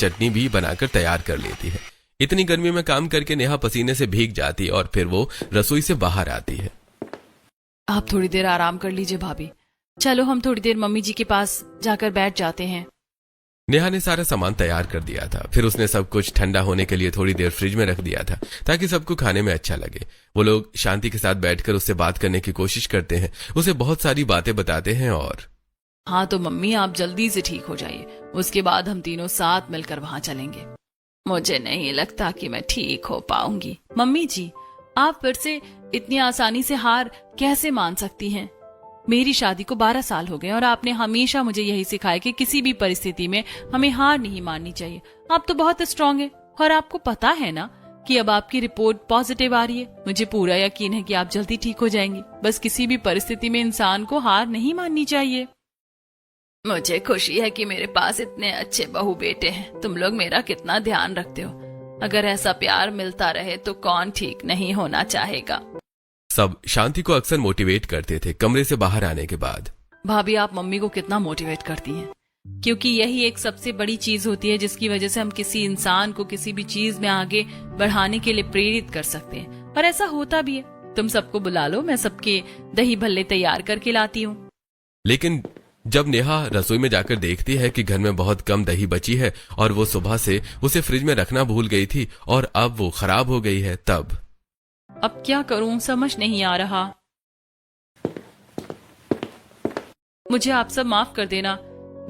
चटनी भी बनाकर तैयार कर लेती है। इतनी गर्मी में काम करके नेहा पसीने से भीग जाती और फिर वो रसोई से बाहर आती है। आप थोड़ी देर आराम कर लीजिए भाभी, चलो हम थोड़ी देर मम्मी जी के पास जाकर बैठ जाते हैं। नेहा ने सारा सामान तैयार कर दिया था, फिर उसने सब कुछ ठंडा होने के लिए थोड़ी देर फ्रिज में रख दिया था ताकि सबको खाने में अच्छा लगे। वो लोग शांति के साथ बैठकर उससे बात करने की कोशिश करते हैं, उसे बहुत सारी बातें बताते हैं। और हाँ तो मम्मी आप जल्दी से ठीक हो जाइए, उसके बाद हम तीनों साथ मिलकर वहाँ चलेंगे। मुझे नहीं लगता कि मैं ठीक हो पाऊंगी। मम्मी जी आप फिर से इतनी आसानी से हार कैसे मान सकती हैं? मेरी शादी को 12 साल हो गए और आपने हमेशा मुझे यही सिखाया कि किसी भी परिस्थिति में हमें हार नहीं माननी चाहिए। आप तो बहुत स्ट्रांग हैं और आपको पता है ना कि अब आपकी रिपोर्ट पॉजिटिव आ रही है। मुझे पूरा यकीन है कि आप जल्दी ठीक हो जाएंगी। बस किसी भी परिस्थिति में इंसान को हार नहीं माननी चाहिए। मुझे खुशी है कि मेरे पास इतने अच्छे बहू बेटे हैं। तुम लोग मेरा कितना ध्यान रखते हो। अगर ऐसा प्यार मिलता रहे तो कौन ठीक नहीं होना चाहेगा। सब शांति को अक्सर मोटिवेट करते थे। कमरे से बाहर आने के बाद भाभी आप मम्मी को कितना मोटिवेट करती हैं, क्योंकि यही एक सबसे बड़ी चीज होती है जिसकी वजह से हम किसी इंसान को किसी भी चीज में आगे बढ़ाने के लिए प्रेरित कर सकते हैं। और ऐसा होता भी है। तुम सबको बुला लो, मैं सबके दही भल्ले तैयार करके लाती हूँ। लेकिन जब नेहा रसोई में जाकर देखती है कि घर में बहुत कम दही बची है और वो सुबह से उसे फ्रिज में रखना भूल गई थी और अब वो खराब हो गई है, तब अब क्या करूं समझ नहीं आ रहा। मुझे आप सब माफ कर देना।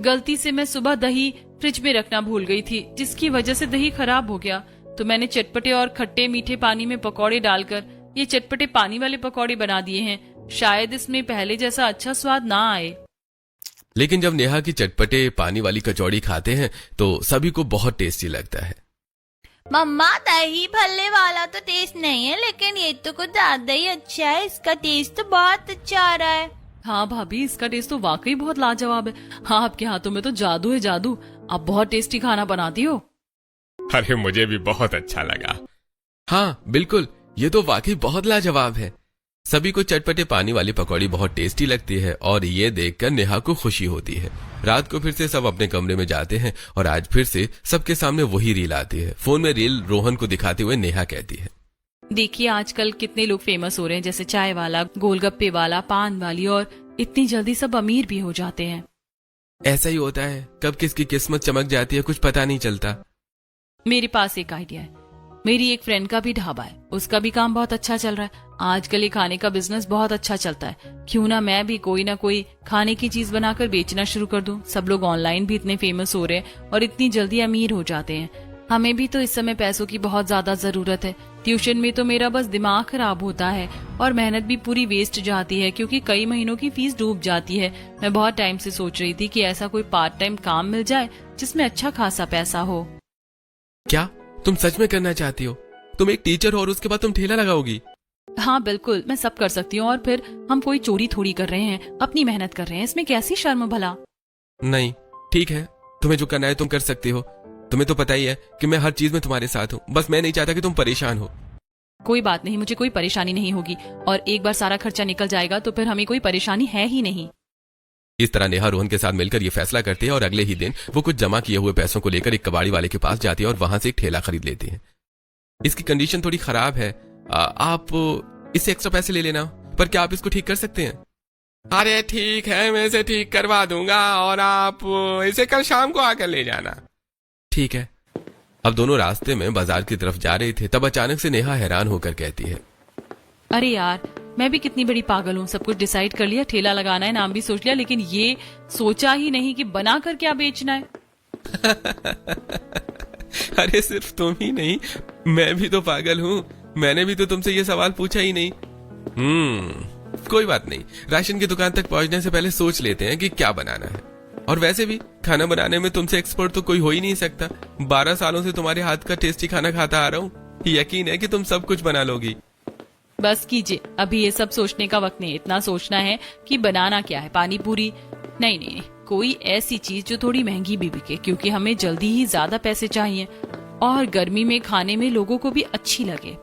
गलती से मैं सुबह दही फ्रिज में रखना भूल गई थी, जिसकी वजह से दही खराब हो गया। तो मैंने चटपटे और खट्टे मीठे पानी में पकौड़े डालकर ये चटपटे पानी वाले पकौड़े बना दिए हैं। शायद इसमें पहले जैसा अच्छा स्वाद ना आए। लेकिन जब नेहा की चटपटे पानी वाली कचौड़ी खाते हैं तो सभी को बहुत टेस्टी लगता है। मम्मा दही भल्ले वाला तो टेस्ट नहीं है, लेकिन ये तो कुछ ज्यादा ही अच्छा है। इसका टेस्ट तो बहुत अच्छा आ रहा है। हाँ भाभी इसका टेस्ट तो वाकई बहुत लाजवाब है। हाँ आपके हाथों में तो जादू है जादू। आप बहुत टेस्टी खाना बनाती हो। अरे मुझे भी बहुत अच्छा लगा। हाँ बिल्कुल, ये तो वाकई बहुत लाजवाब है। सभी को चटपटे पानी वाली पकौड़ी बहुत टेस्टी लगती है और ये देखकर नेहा को खुशी होती है। रात को फिर से सब अपने कमरे में जाते हैं और आज फिर से सबके सामने वही रील आती है। फोन में रील रोहन को दिखाते हुए नेहा कहती है, देखिए आजकल कितने लोग फेमस हो रहे हैं, जैसे चाय वाला, गोलगप्पे वाला, पान वाली, और इतनी जल्दी सब अमीर भी हो जाते हैं। ऐसा ही होता है, कब किसकी किस्मत चमक जाती है कुछ पता नहीं चलता। मेरे पास एक आइडिया है। मेरी एक फ्रेंड का भी ढाबा है, उसका भी काम बहुत अच्छा चल रहा है। आजकल ये खाने का बिजनेस बहुत अच्छा चलता है। क्यों ना मैं भी कोई ना कोई खाने की चीज बनाकर बेचना शुरू कर दूं। सब लोग ऑनलाइन भी इतने फेमस हो रहे हैं और इतनी जल्दी अमीर हो जाते हैं। हमें भी तो इस समय पैसों की बहुत ज्यादा जरूरत है। ट्यूशन में तो मेरा बस दिमाग खराब होता है और मेहनत भी पूरी वेस्ट जाती है, क्योंकि कई महीनों की फीस डूब जाती है। मैं बहुत टाइम से सोच रही थी कि ऐसा कोई पार्ट टाइम काम मिल जाए जिसमें अच्छा खासा पैसा हो। क्या तुम सच में करना चाहती हो? तुम एक टीचर हो और उसके बाद तुम ठेला लगाओगी? हाँ बिल्कुल, मैं सब कर सकती हूँ। और फिर हम कोई चोरी थोड़ी कर रहे हैं, अपनी मेहनत कर रहे हैं। इसमें कैसी शर्म भला। नहीं ठीक है, तुम्हें जो करना है तुम कर सकती हो। तुम्हें तो पता ही है कि मैं हर चीज में तुम्हारे साथ हूँ। बस मैं नहीं चाहता कि तुम परेशान हो। कोई बात नहीं, मुझे कोई परेशानी नहीं होगी। और एक बार सारा खर्चा निकल जाएगा तो फिर हमें कोई परेशानी है ही नहीं। इस तरह नेहा रोहन के साथ मिलकर ये फैसला करती है और अगले ही दिन वो कुछ जमा किए हुए पैसों को लेकर एक कबाड़ी वाले के पास जाती है और वहां से एक ठेला खरीद लेती है। इसकी कंडीशन थोड़ी खराब है, आप इससे एक्स्ट्रा पैसे ले लेना, पर क्या आप इसको ठीक कर सकते हैं? अरे ठीक है, मैं इसे ठीक करवा दूंगा और आप इसे कल शाम को आकर ले जाना। ठीक है। अब दोनों रास्ते में बाजार की तरफ जा रहे थे, तब अचानक से नेहा हैरान होकर कहती है, अरे यार मैं भी कितनी बड़ी पागल हूँ। सब कुछ डिसाइड कर लिया, ठेला लगाना है, नाम भी सोच लिया, लेकिन ये सोचा ही नहीं कि बना कर क्या बेचना है। अरे सिर्फ तुम ही नहीं, मैं भी तो पागल हूँ। मैंने भी तो तुमसे ये सवाल पूछा ही नहीं। कोई बात नहीं, राशन की दुकान तक पहुंचने से पहले सोच लेते हैं कि क्या बनाना है। और वैसे भी खाना बनाने में तुमसे एक्सपर्ट तो कोई हो ही नहीं सकता। 12 सालों से तुम्हारे हाथ का टेस्टी खाना खाता आ रहा हूँ। यकीन है कि तुम सब कुछ बना लोगी। बस कीजिए, अभी ये सब सोचने का वक्त नहीं। इतना सोचना है कि बनाना क्या है, पानी पूरी? नहीं नहीं, कोई ऐसी चीज जो थोड़ी महंगी भी बिके, क्योंकि हमें जल्दी ही ज्यादा पैसे चाहिए और गर्मी में खाने में लोगों को भी अच्छी लगे।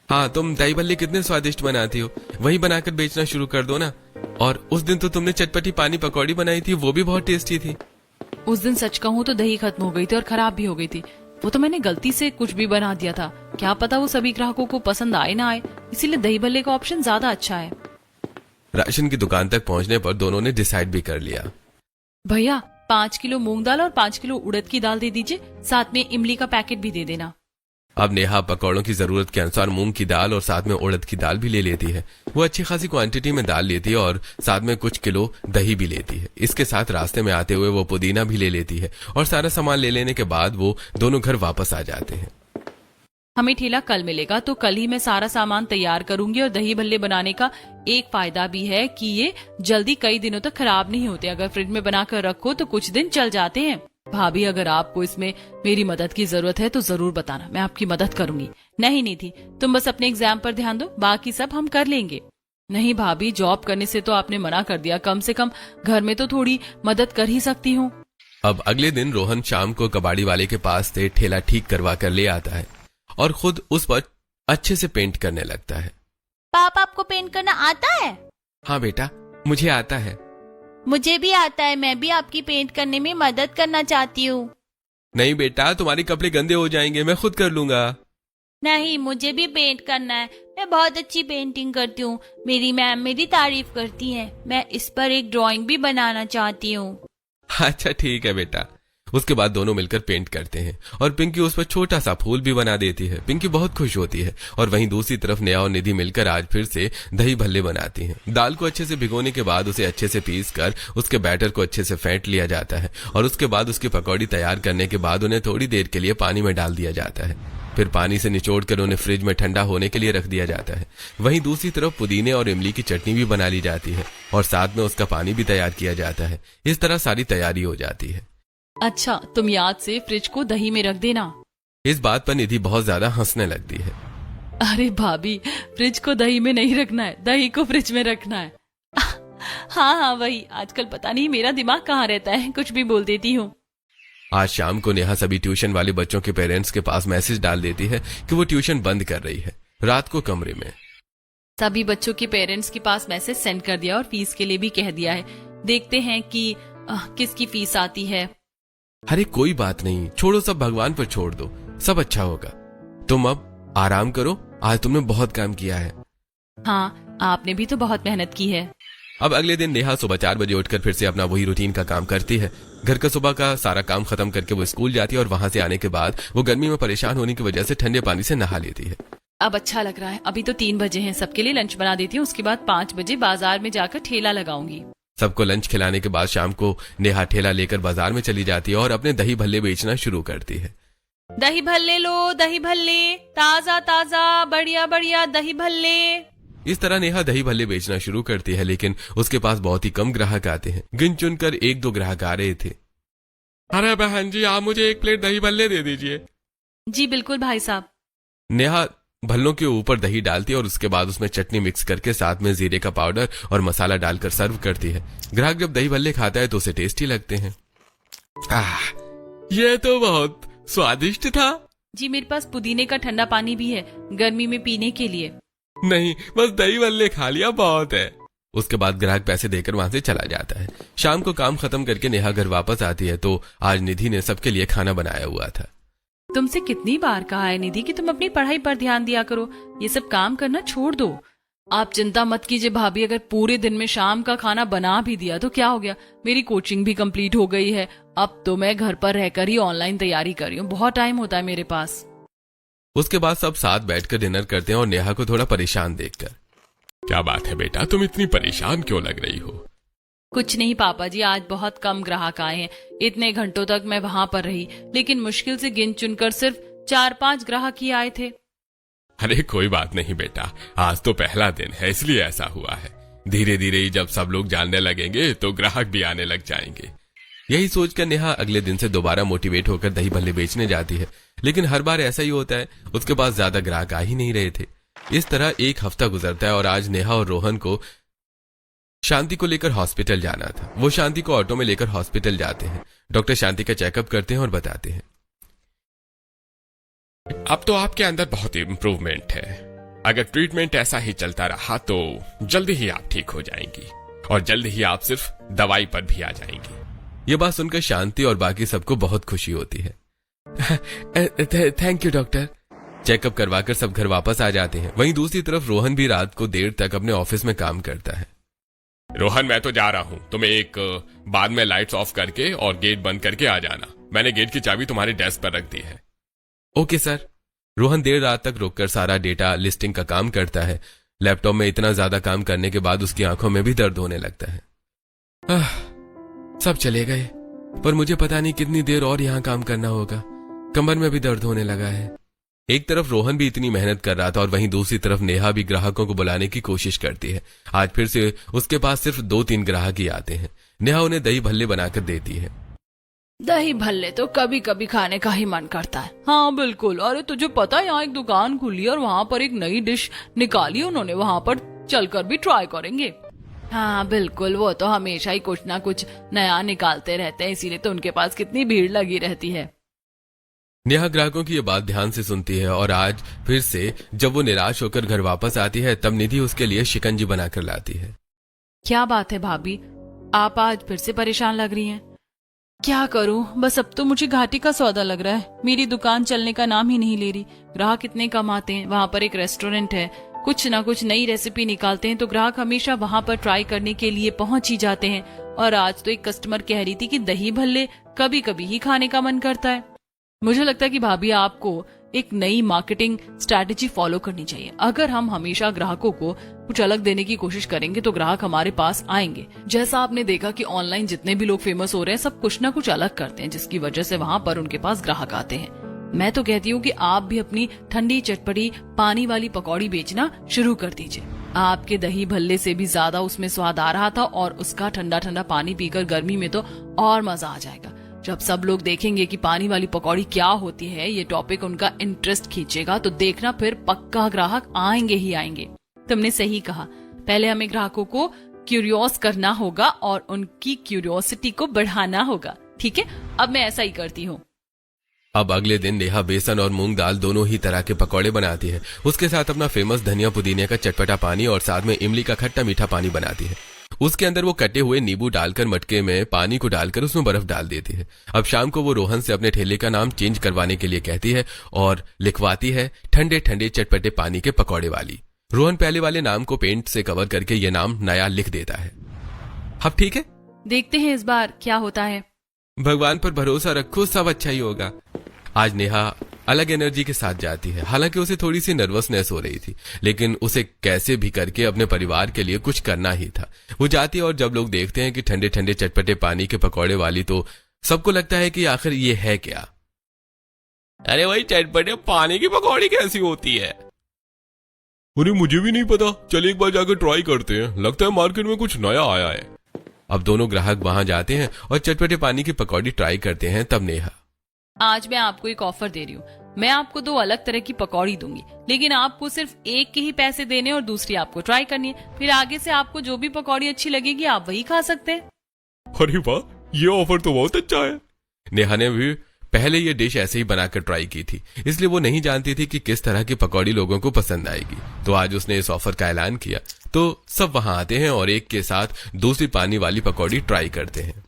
हाँ, तुम दही भल्ले कितने स्वादिष्ट बनाती हो, वही बनाकर बेचना शुरू कर दो ना। और उस दिन तो तुमने चटपटी पानी पकौड़ी बनाई थी, वो भी बहुत टेस्टी थी। उस दिन सच कहूँ तो दही खत्म हो गई थी और खराब भी हो गई थी। वो तो मैंने गलती से कुछ भी बना दिया था, क्या पता वो सभी ग्राहकों को पसंद आए ना आए, इसीलिए दही भल्ले का ऑप्शन ज्यादा अच्छा है। राशन की दुकान तक पहुंचने पर दोनों ने डिसाइड भी कर लिया। भैया 5 किलो मूंग दाल और 5 किलो उड़द की दाल दे दीजिए, साथ में इमली का पैकेट भी दे देना। अब नेहा पकौड़ों की जरूरत के अनुसार मूंग की दाल और साथ में उड़द की दाल भी ले लेती है। वो अच्छी खासी क्वांटिटी में दाल लेती है और साथ में कुछ किलो दही भी लेती है। इसके साथ रास्ते में आते हुए वो पुदीना भी ले लेती है और सारा सामान ले लेने के बाद वो दोनों घर वापस आ जाते हैं। हमें ठेला कल मिलेगा तो कल ही मैं सारा सामान तैयार करूंगी। और दही भल्ले बनाने का एक फायदा भी है कि ये जल्दी कई दिनों तक खराब नहीं होते। अगर फ्रिज में बनाकर रखो तो कुछ दिन चल जाते हैं। भाभी अगर आपको इसमें मेरी मदद की जरूरत है तो जरूर बताना, मैं आपकी मदद करूंगी। नहीं निधि, तुम बस अपने एग्जाम पर ध्यान दो, बाकी सब हम कर लेंगे। नहीं भाभी, जॉब करने से तो आपने मना कर दिया, कम से कम घर में तो थोड़ी मदद कर ही सकती हूँ। अब अगले दिन रोहन शाम को कबाड़ी वाले के पास से ठेला ठीक करवा कर ले आता है और खुद उस पर अच्छे से पेंट करने लगता है। पापा आपको पेंट करना आता है? हाँ बेटा, मुझे आता है। मुझे भी आता है, मैं भी आपकी पेंट करने में मदद करना चाहती हूँ। नहीं बेटा, तुम्हारे कपड़े गंदे हो जाएंगे, मैं खुद कर लूंगा। नहीं, मुझे भी पेंट करना है, मैं बहुत अच्छी पेंटिंग करती हूँ, मेरी मैम मेरी तारीफ करती है। मैं इस पर एक ड्राइंग भी बनाना चाहती हूँ। अच्छा ठीक है बेटा। उसके बाद दोनों मिलकर पेंट करते हैं और पिंकी उस पर छोटा सा फूल भी बना देती है। पिंकी बहुत खुश होती है। और वहीं दूसरी तरफ नेहा और निधि मिलकर आज फिर से दही भल्ले बनाती हैं। दाल को अच्छे से भिगोने के बाद उसे अच्छे से पीस कर उसके बैटर को अच्छे से फेंट लिया जाता है और उसके बाद उसकी पकौड़ी तैयार करने के बाद उन्हें थोड़ी देर के लिए पानी में डाल दिया जाता है। फिर पानी से निचोड़कर उन्हें फ्रिज में ठंडा होने के लिए रख दिया जाता है। वहीं दूसरी तरफ पुदीने और इमली की चटनी भी बना ली जाती है और साथ में उसका पानी भी तैयार किया जाता है। इस तरह सारी तैयारी हो जाती है। अच्छा, तुम याद से फ्रिज को दही में रख देना। इस बात पर निधि बहुत ज्यादा हंसने लगती है। अरे भाभी, फ्रिज को दही में नहीं रखना है, दही को फ्रिज में रखना है। हाँ वही, आजकल पता नहीं मेरा दिमाग कहाँ रहता है, कुछ भी बोल देती हूँ। आज शाम को नेहा सभी ट्यूशन वाले बच्चों के पेरेंट्स के पास मैसेज डाल देती है कि वो ट्यूशन बंद कर रही है। रात को कमरे में सभी बच्चों के पेरेंट्स के पास मैसेज सेंड कर दिया और फीस के लिए भी कह दिया है। देखते हैं कि किसकी फीस आती है। अरे कोई बात नहीं, छोड़ो, सब भगवान पर छोड़ दो, सब अच्छा होगा। तुम अब आराम करो, आज तुमने बहुत काम किया है। हाँ, आपने भी तो बहुत मेहनत की है। अब अगले दिन नेहा सुबह 4 बजे उठकर फिर से अपना वही रूटीन का काम करती है। घर का सुबह का सारा काम खत्म करके वो स्कूल जाती है और वहां से आने के बाद वो गर्मी में परेशान होने की वजह से ठंडे पानी से नहा लेती है। अब अच्छा लग रहा है। अभी तो 3 बजे हैं, सबके लिए लंच बना देती हूँ, उसके बाद 5 बजे बाजार में जाकर ठेला लगाऊंगी। सबको लंच खिलाने के बाद शाम को नेहा ठेला लेकर बाजार में चली जाती है और अपने दही भल्ले बेचना शुरू करती है। दही भल्ले लो, दही भल्ले, ताजा ताजा बढ़िया बढ़िया दही भल्ले। इस तरह नेहा दही भल्ले बेचना शुरू करती है, लेकिन उसके पास बहुत ही कम ग्राहक आते हैं। गिन चुनकर 1-2 ग्राहक आ रहे थे। अरे बहन जी, आप मुझे 1 प्लेट दही भल्ले दे दीजिए। जी बिल्कुल भाई साहब। नेहा भल्लों के ऊपर दही डालती है और उसके बाद उसमें चटनी मिक्स करके साथ में जीरे का पाउडर और मसाला डालकर सर्व करती है। ग्राहक जब दही भल्ले खाता है तो उसे टेस्टी लगते हैं। ये तो बहुत स्वादिष्ट था। जी मेरे पास पुदीने का ठंडा पानी भी है, गर्मी में पीने के लिए। नहीं, बस दही भल्ले खा लिया, बहुत है। उसके बाद ग्राहक पैसे देकर वहां से चला जाता है। शाम को काम खत्म करके नेहा घर वापस आती है तो आज निधि ने सबके लिए खाना बनाया हुआ था। तुमसे कितनी बार कहा है निधि कि तुम अपनी पढ़ाई पर ध्यान दिया करो, ये सब काम करना छोड़ दो। आप चिंता मत कीजिए भाभी, अगर पूरे दिन में शाम का खाना बना भी दिया तो क्या हो गया, मेरी कोचिंग भी कंप्लीट हो गई है। अब तो मैं घर पर रहकर ही ऑनलाइन तैयारी कर रही हूँ, बहुत टाइम होता है मेरे पास। उसके बाद सब साथ बैठकर डिनर करते हैं और नेहा को थोड़ा परेशान देखकर, क्या बात है बेटा, तुम इतनी परेशान क्यों लग रही हो? कुछ नहीं पापा जी, आज बहुत कम ग्राहक आए हैं। इतने घंटों तक मैं वहाँ पर रही, लेकिन मुश्किल से गिन चुनकर सिर्फ 4-5 ग्राहक ही आए थे। अरे कोई बात नहीं बेटा, आज तो पहला दिन है इसलिए ऐसा हुआ है। धीरे धीरे ही जब सब लोग जानने लगेंगे तो ग्राहक भी आने लग जाएंगे। यही सोचकर नेहा अगले दिन से दोबारा मोटिवेट होकर दही भल्ले बेचने जाती है, लेकिन हर बार ऐसा ही होता है, उसके पास ज्यादा ग्राहक आ ही नहीं रहे थे। इस तरह 1 हफ्ता गुजरता है और आज नेहा और रोहन को शांति को लेकर हॉस्पिटल जाना था। वो शांति को ऑटो में लेकर हॉस्पिटल जाते हैं। डॉक्टर शांति का चेकअप करते हैं और बताते हैं, अब तो आपके अंदर बहुत इम्प्रूवमेंट है। अगर ट्रीटमेंट ऐसा ही चलता रहा तो जल्दी ही आप ठीक हो जाएंगी और जल्दी ही आप सिर्फ दवाई पर भी आ जाएंगी। ये बात सुनकर शांति और बाकी सबको बहुत खुशी होती है। Thank you doctor. चेकअप करवाकर सब घर वापस आ जाते हैं। वहीं दूसरी तरफ रोहन भी रात को देर तक अपने ऑफिस में काम करता है। रोहन, मैं तो जा रहा हूँ। तुम बाद में लाइट्स ऑफ करके और गेट बंद करके आ जाना। मैंने गेट की चाबी तुम्हारे डेस्क पर रख दी है। Okay sir. रोहन देर रात तक रुककर सारा डेटा लिस्टिंग का काम करता है। लैपटॉप में इतना ज्यादा काम करने के बाद उसकी आंखों में भी दर्द होने लगता है। सब चले गए, पर मुझे पता नहीं कितनी देर और यहाँ काम करना होगा। कमर में भी दर्द होने लगा है। एक तरफ रोहन भी इतनी मेहनत कर रहा था और वहीं दूसरी तरफ नेहा भी ग्राहकों को बुलाने की कोशिश करती है। आज फिर से उसके पास सिर्फ 2-3 ग्राहक ही आते हैं। नेहा उन्हें दही भल्ले बनाकर देती है। दही भल्ले तो कभी कभी खाने का ही मन करता है। हाँ बिल्कुल। अरे तुझे पता है यहाँ एक दुकान खुली और वहाँ पर एक नई डिश निकाली उन्होंने, वहाँ पर चलकर भी ट्राई करेंगे। हाँ बिल्कुल, वो तो हमेशा ही कुछ ना कुछ नया निकालते रहते हैं, इसीलिए तो उनके पास कितनी भीड़ लगी रहती है। नेहा ग्राहकों की ये बात ध्यान से सुनती है और आज फिर से जब वो निराश होकर घर वापस आती है तब निधि उसके लिए शिकंजी बनाकर लाती है। क्या बात है भाभी, आप आज फिर से परेशान लग रही हैं? क्या करूं, बस अब तो मुझे घाटे का सौदा लग रहा है। मेरी दुकान चलने का नाम ही नहीं ले रही। ग्राहक इतने कम आते हैं। वहाँ पर एक रेस्टोरेंट है, कुछ ना कुछ नई रेसिपी निकालते हैं तो ग्राहक हमेशा वहाँ पर ट्राई करने के लिए पहुंच ही जाते हैं। और आज तो एक कस्टमर कह रही थी कि दही भल्ले कभी कभी ही खाने का मन करता है। मुझे लगता है कि भाभी आपको एक नई मार्केटिंग स्ट्रैटेजी फॉलो करनी चाहिए। अगर हम हमेशा ग्राहकों को कुछ अलग देने की कोशिश करेंगे तो ग्राहक हमारे पास आएंगे। जैसा आपने देखा कि ऑनलाइन जितने भी लोग फेमस हो रहे हैं सब कुछ ना कुछ अलग करते हैं, जिसकी वजह से वहाँ पर उनके पास ग्राहक आते हैं। मैं तो कहती हूँ कि आप भी अपनी ठंडी चटपटी पानी वाली पकौड़ी बेचना शुरू कर दीजिए। आपके दही भल्ले से भी ज्यादा उसमें स्वाद आ रहा था और उसका ठंडा ठंडा पानी पीकर गर्मी में तो और मजा आ जाएगा। जब सब लोग देखेंगे कि पानी वाली पकौड़ी क्या होती है, ये टॉपिक उनका इंटरेस्ट खींचेगा तो देखना फिर पक्का ग्राहक आएंगे ही आएंगे। तुमने सही कहा, पहले हमें ग्राहकों को क्यूरियोस करना होगा और उनकी क्यूरियोसिटी को बढ़ाना होगा। ठीक है, अब मैं ऐसा ही करती हूँ। अब अगले दिन नेहा बेसन और मूंग दाल दोनों ही तरह के पकौड़े बनाती है। उसके साथ अपना फेमस धनिया पुदीने का चटपटा पानी और साथ में इमली का खट्टा मीठा पानी बनाती है। उसके अंदर वो कटे हुए नींबू डालकर मटके में पानी को डालकर उसमें बर्फ डाल देती है। अब शाम को वो रोहन से अपने ठेले का नाम चेंज करवाने के लिए कहती है और लिखवाती है ठंडे ठंडे चटपटे पानी के पकौड़े वाली। रोहन पहले वाले नाम को पेंट से कवर करके ये नाम नया लिख देता है। अब ठीक है, देखते हैं इस बार क्या होता है। भगवान पर भरोसा रखो, सब अच्छा ही होगा। आज नेहा अलग एनर्जी के साथ जाती है। हालांकि उसे थोड़ी सी नर्वसनेस हो रही थी, लेकिन उसे कैसे भी करके अपने परिवार के लिए कुछ करना ही था। वो जाती है और जब लोग देखते हैं कि ठंडे ठंडे चटपटे पानी के पकौड़े वाली, तो सबको लगता है कि आखिर ये है क्या। अरे भाई, चटपटे पानी की पकौड़ी कैसी होती है? अरे मुझे भी नहीं पता, चलिए एक बार जाकर ट्राई करते हैं। लगता है मार्केट में कुछ नया आया है। अब दोनों ग्राहक वहां जाते हैं और चटपटे पानी की पकौड़ी ट्राई करते हैं। तब नेहा, आज मैं आपको एक ऑफर दे रही हूँ। मैं आपको 2 अलग तरह की पकौड़ी दूंगी, लेकिन आपको सिर्फ एक के ही पैसे देने और दूसरी आपको ट्राई करनी है। फिर आगे से आपको जो भी पकौड़ी अच्छी लगेगी आप वही खा सकते हैं। अरे वाह, ये ऑफर तो बहुत अच्छा है। नेहा ने भी पहले ये डिश ऐसे ही बनाकर ट्राई की थी, इसलिए वो नहीं जानती थी कि किस तरह की पकौड़ी लोगों को पसंद आएगी। तो आज उसने इस ऑफर का ऐलान किया तो सब वहां आते हैं और एक के साथ दूसरी पानी वाली पकौड़ी ट्राई करते हैं।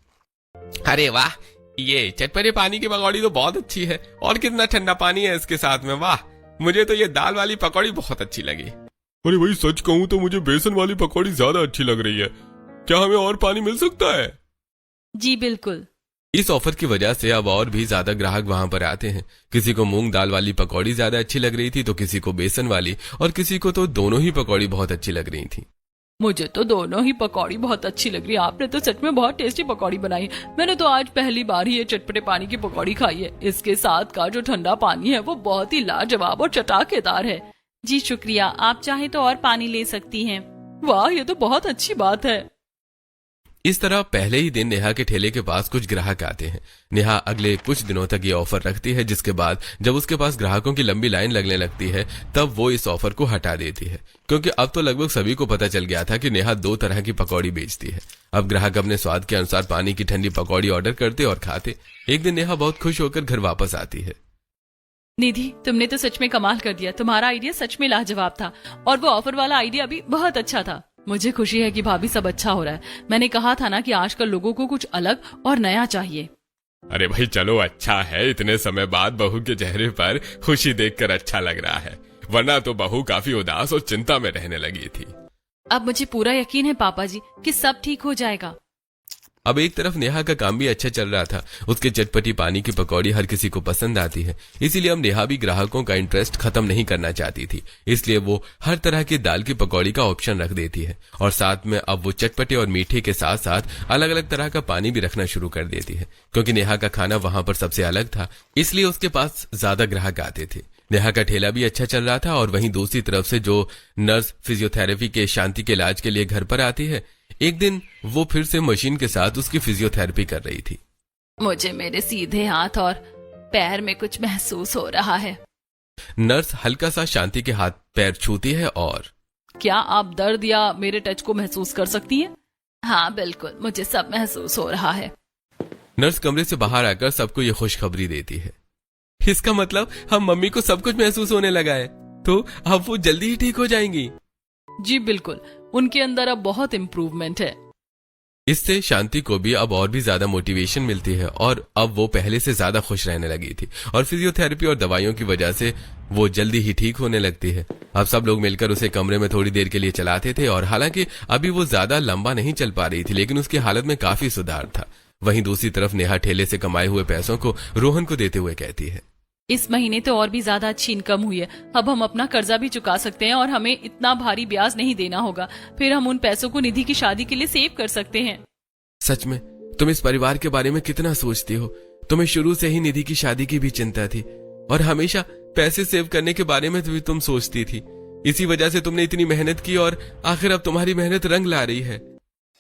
अरे वाह, ये चटपटे पानी की पकौड़ी तो बहुत अच्छी है और कितना ठंडा पानी है इसके साथ में। वाह, मुझे तो ये दाल वाली पकौड़ी बहुत अच्छी लगी। अरे भाई, सच कहूँ तो मुझे बेसन वाली पकौड़ी ज्यादा अच्छी लग रही है। क्या हमें और पानी मिल सकता है? जी बिल्कुल। इस ऑफर की वजह से अब और भी ज्यादा ग्राहक वहां पर आते हैं। किसी को मूंग दाल वाली पकौड़ी ज्यादा अच्छी लग रही थी तो किसी को बेसन वाली, और किसी को तो दोनों ही पकौड़ी बहुत अच्छी लग रही थी। मुझे तो दोनों ही पकौड़ी बहुत अच्छी लग रही है। आपने तो सच में बहुत टेस्टी पकौड़ी बनाई। मैंने तो आज पहली बार ही ये चटपटे पानी की पकौड़ी खाई है। इसके साथ का जो ठंडा पानी है वो बहुत ही लाजवाब और चटाकेदार है। जी शुक्रिया, आप चाहे तो और पानी ले सकती हैं। वाह, ये तो बहुत अच्छी बात है। इस तरह पहले ही दिन नेहा के ठेले के पास कुछ ग्राहक आते हैं। नेहा अगले कुछ दिनों तक ये ऑफर रखती है, जिसके बाद जब उसके पास ग्राहकों की लंबी लाइन लगने लगती है तब वो इस ऑफर को हटा देती है, क्योंकि अब तो लगभग सभी को पता चल गया था कि नेहा 2 तरह की पकौड़ी बेचती है। अब ग्राहक अपने स्वाद के अनुसार पानी की ठंडी पकौड़ी ऑर्डर करते और खाते। एक दिन नेहा बहुत खुश होकर घर वापस आती है। निधि, तुमने तो सच में कमाल कर दिया। तुम्हारा आइडिया सच में लाजवाब था और वो ऑफर वाला आइडिया भी बहुत अच्छा था। मुझे खुशी है कि भाभी सब अच्छा हो रहा है। मैंने कहा था ना कि आजकल लोगों को कुछ अलग और नया चाहिए। अरे भाई चलो अच्छा है, इतने समय बाद बहू के चेहरे पर खुशी देखकर अच्छा लग रहा है, वरना तो बहू काफी उदास और चिंता में रहने लगी थी। अब मुझे पूरा यकीन है पापा जी कि सब ठीक हो जाएगा। अब एक तरफ नेहा का काम भी अच्छा चल रहा था। उसके चटपटी पानी की पकौड़ी हर किसी को पसंद आती है, इसीलिए अब नेहा भी ग्राहकों का इंटरेस्ट खत्म नहीं करना चाहती थी। इसलिए वो हर तरह की दाल की पकौड़ी का ऑप्शन रख देती है और साथ में अब वो चटपटे और मीठे के साथ साथ अलग अलग तरह का पानी भी रखना शुरू कर देती है। क्योंकि नेहा का खाना वहां पर सबसे अलग था, इसलिए उसके पास ज्यादा ग्राहक आते थे। नेहा का ठेला भी अच्छा चल रहा था और वहीं दूसरी तरफ से जो नर्स फिजियोथेरेपी के शांति के इलाज के लिए घर पर आती है, एक दिन वो फिर से मशीन के साथ उसकी फिजियोथेरेपी कर रही थी। मुझे मेरे सीधे हाथ और पैर में कुछ महसूस हो रहा है। नर्स हल्का सा शांति के हाथ पैर छूती है और क्या आप दर्द या मेरे टच को महसूस कर सकती हैं? हाँ बिल्कुल, मुझे सब महसूस हो रहा है। नर्स कमरे से बाहर आकर सबको ये खुशखबरी देती है। इसका मतलब हम मम्मी को सब कुछ महसूस होने लगा है, तो अब वो जल्दी ही ठीक हो जाएंगी। जी बिल्कुल, उनके अंदर अब बहुत इम्प्रूवमेंट है। इससे शांति को भी अब और भी ज्यादा मोटिवेशन मिलती है और अब वो पहले से ज्यादा खुश रहने लगी थी और फिजियोथेरेपी और दवाइयों की वजह से वो जल्दी ही ठीक होने लगती है। अब सब लोग मिलकर उसे कमरे में थोड़ी देर के लिए चलाते थे और हालांकि अभी वो ज्यादा लंबा नहीं चल पा रही थी, लेकिन उसकी हालत में काफी सुधार था। वहीं दूसरी तरफ नेहा ठेले से कमाए हुए पैसों को रोहन को देते हुए कहती है, इस महीने तो और भी ज्यादा अच्छी इनकम हुई है। अब हम अपना कर्जा भी चुका सकते हैं और हमें इतना भारी ब्याज नहीं देना होगा। फिर हम उन पैसों को निधि की शादी के लिए सेव कर सकते हैं। सच में तुम इस परिवार के बारे में कितना सोचती हो। तुम्हें शुरू से ही निधि की शादी की भी चिंता थी और हमेशा पैसे सेव करने के बारे में भी तुम सोचती थी। इसी वजह से तुमने इतनी मेहनत की और आखिर अब तुम्हारी मेहनत रंग ला रही है।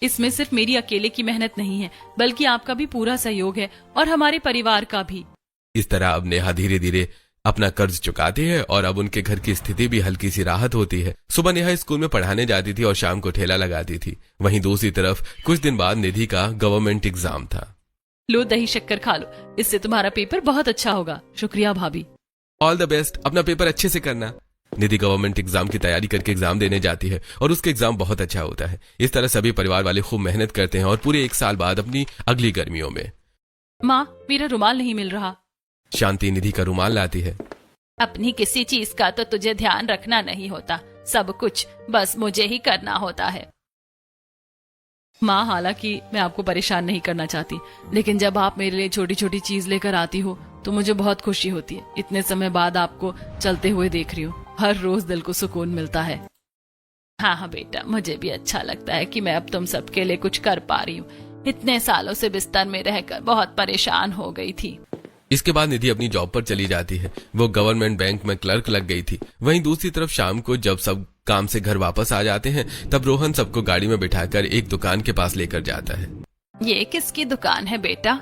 इसमें सिर्फ मेरी अकेले की मेहनत नहीं है, बल्कि आपका भी पूरा सहयोग है और हमारे परिवार का भी। इस तरह अब नेहा धीरे धीरे अपना कर्ज चुकाती है और अब उनके घर की स्थिति भी हल्की सी राहत होती है। सुबह नेहा स्कूल में पढ़ाने जाती थी और शाम को ठेला लगाती थी। वहीं दूसरी तरफ कुछ दिन बाद निधि का गवर्नमेंट एग्जाम था। लो दही शक्कर खा लो, इससे तुम्हारा पेपर बहुत अच्छा होगा। शुक्रिया भाभी। ऑल द बेस्ट, अपना पेपर अच्छे से करना। निधि गवर्नमेंट एग्जाम की तैयारी करके एग्जाम देने जाती है और उसका एग्जाम बहुत अच्छा होता है। इस तरह सभी परिवार वाले खूब मेहनत करते हैं और पूरे 1 साल बाद अपनी अगली गर्मियों में। माँ, मेरा रुमाल नहीं मिल रहा। शांति निधि का रुमाल लाती है। अपनी किसी चीज का तो तुझे ध्यान रखना नहीं होता, सब कुछ बस मुझे ही करना होता है। माँ, हालांकि मैं आपको परेशान नहीं करना चाहती, लेकिन जब आप मेरे लिए छोटी छोटी चीज लेकर आती हो तो मुझे बहुत खुशी होती है। इतने समय बाद आपको चलते हुए देख रही हूँ, हर रोज दिल को सुकून मिलता है। हाँ हाँ बेटा, मुझे भी अच्छा लगता है कि मैं अब तुम सबके लिए कुछ कर पा रही हूँ। इतने सालों से बिस्तर में रहकर बहुत परेशान हो गई थी। इसके बाद निधि अपनी जॉब पर चली जाती है। वो गवर्नमेंट बैंक में क्लर्क लग गई थी। वहीं दूसरी तरफ शाम को जब सब काम से घर वापस आ जाते हैं, तब रोहन सबको गाड़ी में बिठाकर एक दुकान के पास लेकर जाता है। ये किसकी दुकान है बेटा?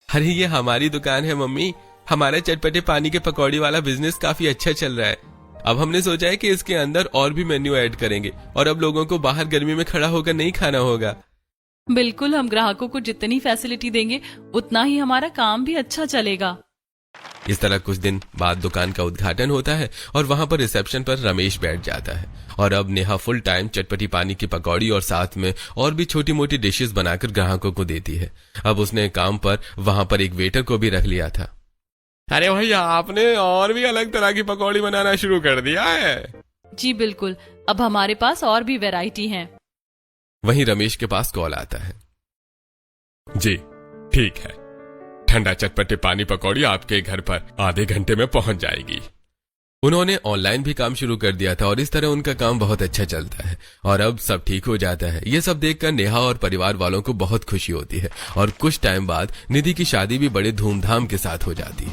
अरे ये हमारी दुकान है मम्मी। हमारा चटपटे पानी के पकौड़ी वाला बिजनेस काफी अच्छा चल रहा है। अब हमने सोचा है कि इसके अंदर और भी मेन्यू ऐड करेंगे और अब लोगों को बाहर गर्मी में खड़ा होकर नहीं खाना होगा। बिल्कुल, हम ग्राहकों को जितनी फैसिलिटी देंगे उतना ही हमारा काम भी अच्छा चलेगा। इस तरह कुछ दिन बाद दुकान का उद्घाटन होता है और वहां पर रिसेप्शन पर रमेश बैठ जाता है और अब नेहा फुल टाइम चटपटी पानी की पकौड़ी और साथ में और भी छोटी मोटी डिशेस बनाकर ग्राहकों को देती है। अब उसने काम पर वहां पर एक वेटर को भी रख लिया था। अरे भैया, आपने और भी अलग तरह की पकौड़ी बनाना शुरू कर दिया है। जी बिल्कुल, अब हमारे पास और भी वैरायटी है। वहीं रमेश के पास कॉल आता है। जी ठीक है, ठंडा चटपटे पानी पकौड़ी आपके घर पर आधे घंटे में पहुंच जाएगी। उन्होंने ऑनलाइन भी काम शुरू कर दिया था और इस तरह उनका काम बहुत अच्छा चलता है और अब सब ठीक हो जाता है। ये सब देखकर नेहा और परिवार वालों को बहुत खुशी होती है और कुछ टाइम बाद निधि की शादी भी बड़े धूमधाम के साथ हो जाती है।